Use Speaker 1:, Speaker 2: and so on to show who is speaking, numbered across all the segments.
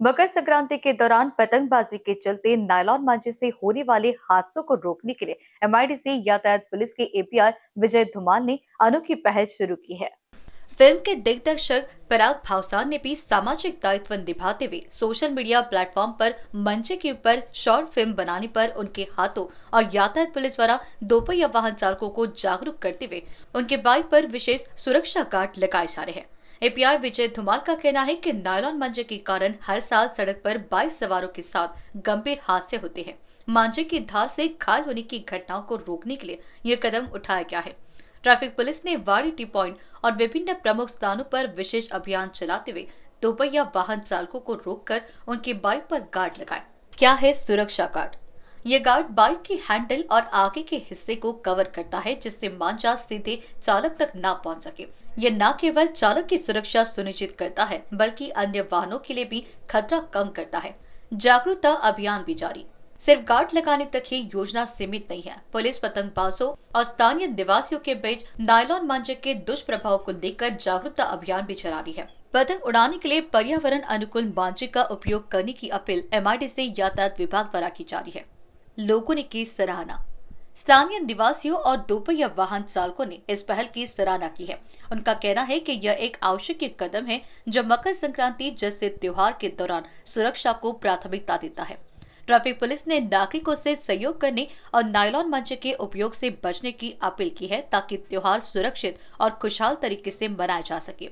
Speaker 1: मकर संक्रांति के दौरान पतंगबाजी के चलते नायलॉन मांझे से होने वाले हादसों को रोकने के लिए एमआईडीसी यातायात पुलिस के एपीआई विजय धुमाल ने अनोखी पहल शुरू की है।
Speaker 2: फिल्म के दिग्दर्शक पराग भावसार ने भी सामाजिक दायित्व निभाते हुए सोशल मीडिया प्लेटफॉर्म पर मंचे के ऊपर शॉर्ट फिल्म बनाने पर उनके हाथों और यातायात पुलिस द्वारा दोपहिया वाहन चालकों को जागरूक करते हुए उनके बाइक पर विशेष सुरक्षा गार्ड लगाए जा रहे हैं। एपीआई विजय धुमाल का कहना है कि नायलॉन मांझे के कारण हर साल सड़क पर बाइक सवारों के साथ गंभीर हादसे होते हैं। मांझे की धार से घायल होने की घटनाओं को रोकने के लिए यह कदम उठाया गया है। ट्रैफिक पुलिस ने वाड़ी टी पॉइंट और विभिन्न प्रमुख स्थानों पर विशेष अभियान चलाते हुए दोपहिया वाहन चालकों को रोककर उनकी बाइक पर गार्ड लगाए। क्या है सुरक्षा गार्ड? ये गार्ड बाइक की हैंडल और आगे के हिस्से को कवर करता है, जिससे मांझा सीधे चालक तक ना पहुंच सके। ये न केवल चालक की सुरक्षा सुनिश्चित करता है, बल्कि अन्य वाहनों के लिए भी खतरा कम करता है। जागरूकता अभियान भी जारी। सिर्फ गार्ड लगाने तक ही योजना सीमित नहीं है। पुलिस पतंगबाजों और स्थानीय निवासियों के बीच नायलॉन मांझे के दुष्प्रभाव को लेकर जागरूकता अभियान भी चला रही है। पतंग उड़ाने के लिए पर्यावरण अनुकूल मांझे का उपयोग करने की अपील एमआईडीसी यातायात विभाग द्वारा की जा रही है। लोगों ने की सराहना। स्थानीय निवासियों और दोपहिया वाहन चालकों ने इस पहल की सराहना की है। उनका कहना है कि यह एक आवश्यक कदम है जो मकर संक्रांति जैसे त्योहार के दौरान सुरक्षा को प्राथमिकता देता है। ट्रैफिक पुलिस ने नागरिकों से सहयोग करने और नायलॉन मांझे के उपयोग से बचने की अपील की है, ताकि त्योहार सुरक्षित और खुशहाल तरीके से मनाया जा सके।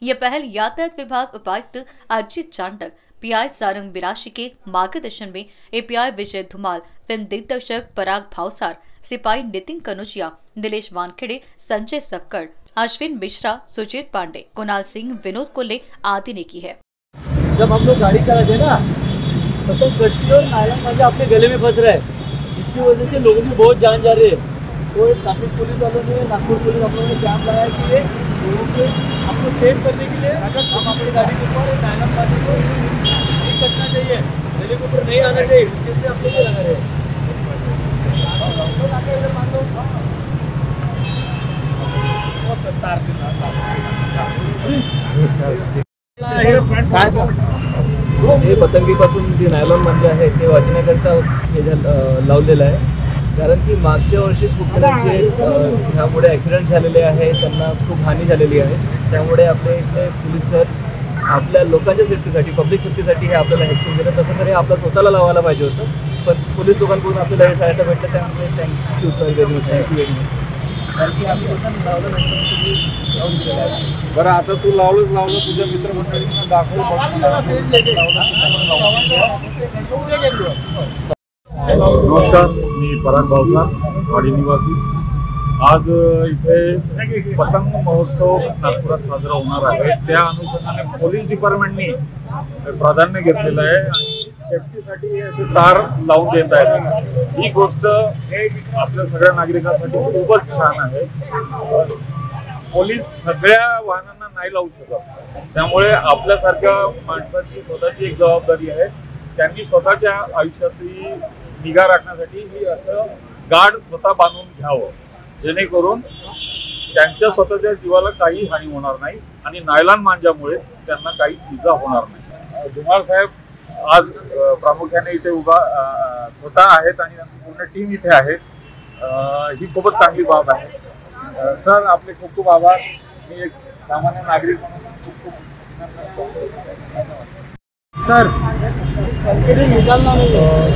Speaker 2: यह पहल यातायात विभाग उपायुक्त अर्जित चांडक, पीआई सारंग बिराशी के मार्गदर्शन में एपीआई विजय धुमाल, फिल्म दिग्दर्शक पराग भावसार, सिपाही नितिन कनोजिया, नीलेश वानखेड़े, संजय सक्कड़, अश्विन मिश्रा, सुजीत पांडे, कुणाल सिंह, विनोद कोल्ले आदि ने की है।
Speaker 3: जब हम लोग गाड़ी चला रहे ना, तो गट्टी और नायलॉन मांझा अपने गले में फंस रहा है, जिसकी वजह से लोगों की बहुत जान जा रही है। तो ट्रैफिक पुलिस वालों ने, नागपुर पुलिस हम लोगों ने कैंप लगाया कि ये लोगों को हमको सेव करने के लिए हम अपनी गाड़ी के ऊपर नायलॉन मांझे को नहीं करना चाहिए, गले के ऊपर नहीं आना चाहिए, इसके लिए हम लोग ये लगा रहे हैं।
Speaker 4: हे पतंगीपासून जे नायलॉन मांझे आहे ते वाचण्याकरता हे लावलेलं आहे, कारण की मागच्या वर्षी खूप जणांचे ह्यामुळे ॲक्सिडेंट झालेले आहे, त्यांना खूप हानी झालेली आहे। त्यामुळे आपले इथले पोलीस सर आपल्या लोकांच्या सेफ्टीसाठी, पब्लिक सेफ्टीसाठी हे आपल्याला हेल्प केलं। तसं तर हे आपल्या स्वतःला लावायला पाहिजे होतं, पण पोलीस लोकांकडून आपल्याला हे सहायता भेटलं, त्यामुळे thank you sir, very much, thank you very much. कारण की आम्ही स्वतः लावलं नसतं तुम्ही लावून दिलेलं आहे।
Speaker 5: बरं, आता तू लावलं तुझ्या मित्रमंडळींना दाखव। नमस्कार, मी पराग भावसार, वाडी निवासी। आज इथे पतंग महोत्सव नागपुरात साजरा होणार आहे, त्या अनुषंगाने पोलीस डिपार्टमेंटनी प्राधान्य घेतलेलं आहे आणि सेफ्टीसाठी असे तार लावून देत आहेत। ही गोष्ट आपल्या सगळ्या नागरिकांसाठी खूपच छान आहे। पोलीस सगळ्या वाहनांना नाही लावू शकत, त्यामुळे आपल्यासारख्या माणसाची स्वतःची एक जबाबदारी आहे। त्यांनी स्वतःच्या आयुष्याची निगा राखण्यासाठी ही असं गार्ड स्वतः बांधून घ्यावं, जेणेकरून त्यांच्या स्वतःच्या जीवाला काही हानी होणार नाही आणि नायलॉन मांझ्यामुळे त्यांना काही इजा होणार नाही। धुमाळ साहेब आज प्रामुख्याने इथे स्वतः आहेत आणि पूर्ण टीम इथे आहे। ही खूपच चांगली बाब आहे। सर, आपले खूप खूप आभार। मी एक सामान्य नागरिक म्हणून
Speaker 3: सर,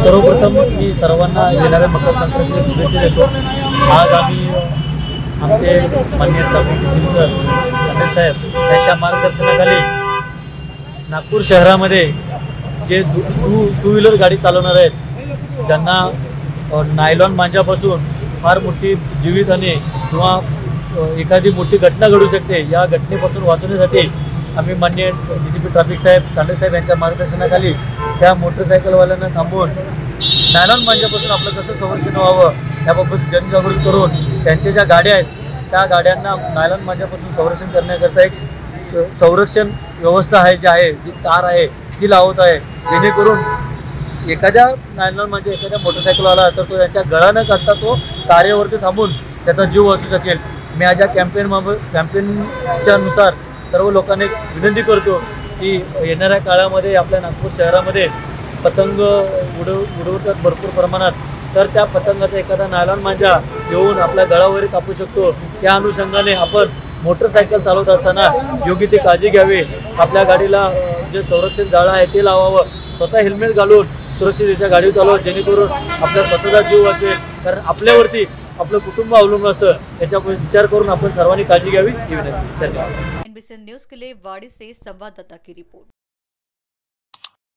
Speaker 3: सर्वप्रथम मी सर्वांना येणाऱ्या मकर संक्रांतीच्या शुभेच्छा देतो। आज आम्ही आमचे माननीय ट्रॅफिक सर साहेब यांच्या मार्गदर्शनाखाली नागपूर शहरामध्ये जे टू व्हीलर गाडी चालवणार आहेत, ज्यांना नायलॉन मांझ्यापासून फार मोठी जीवितहानी किंवा एखादी मोठी घटना घडू शकते, या घटनेपासून वाचवण्यासाठी आम्ही माननीय डीसीपी ट्रॅफिक साहेब चांडक साहेब यांच्या मार्गदर्शनाखाली त्या मोटरसायकलवाल्यांना थांबवून नायलॉन मांझ्यापासून आपलं कसं संरक्षण व्हावं याबाबत जनजागृती करून त्यांच्या ज्या गाड्या आहेत त्या गाड्यांना नायलॉन मांझ्यापासून संरक्षण करण्याकरता एक संरक्षण व्यवस्था आहे, जी आहे, जी तार आहे ती लावत आहे, जेणेकरून एखाद्या नायलॉन म्हणजे एखाद्या मोटरसायकलवाला तर तो त्यांच्या गळा न काढता तो तारेवरती थांबून त्याचा जीव वाचू शकेल। मी आज या कॅम्पेनच्या नुसार सर्व लोकांना विनंती करतो की येणाऱ्या काळामध्ये आपल्या नागपूर शहरामध्ये पतंग उडवतात भरपूर प्रमाणात, तर त्या पतंगाचा एखादा नायलॉन मांजा घेऊन आपल्या गळावर कापू शकतो। त्या अनुषंगाने आपण मोटरसायकल चालवत असताना योग्य ती काळजी घ्यावी। आपल्या गाडीला जे संरक्षण जाळं आहे ते लावावं, स्वतः हेल्मेट घालून सुरक्षितरित्या गाडी चालवा, जेणेकरून आपला स्वतःचा जीव वाचेल। कारण आपल्यावरती आपलं कुटुंब अवलंबून असतं, याचा विचार करून आपण सर्वांनी काळजी घ्यावी ही विनंती। धन्यवाद।
Speaker 2: NBCN न्यूज के लिए वाड़ी से संवाददाता की रिपोर्ट।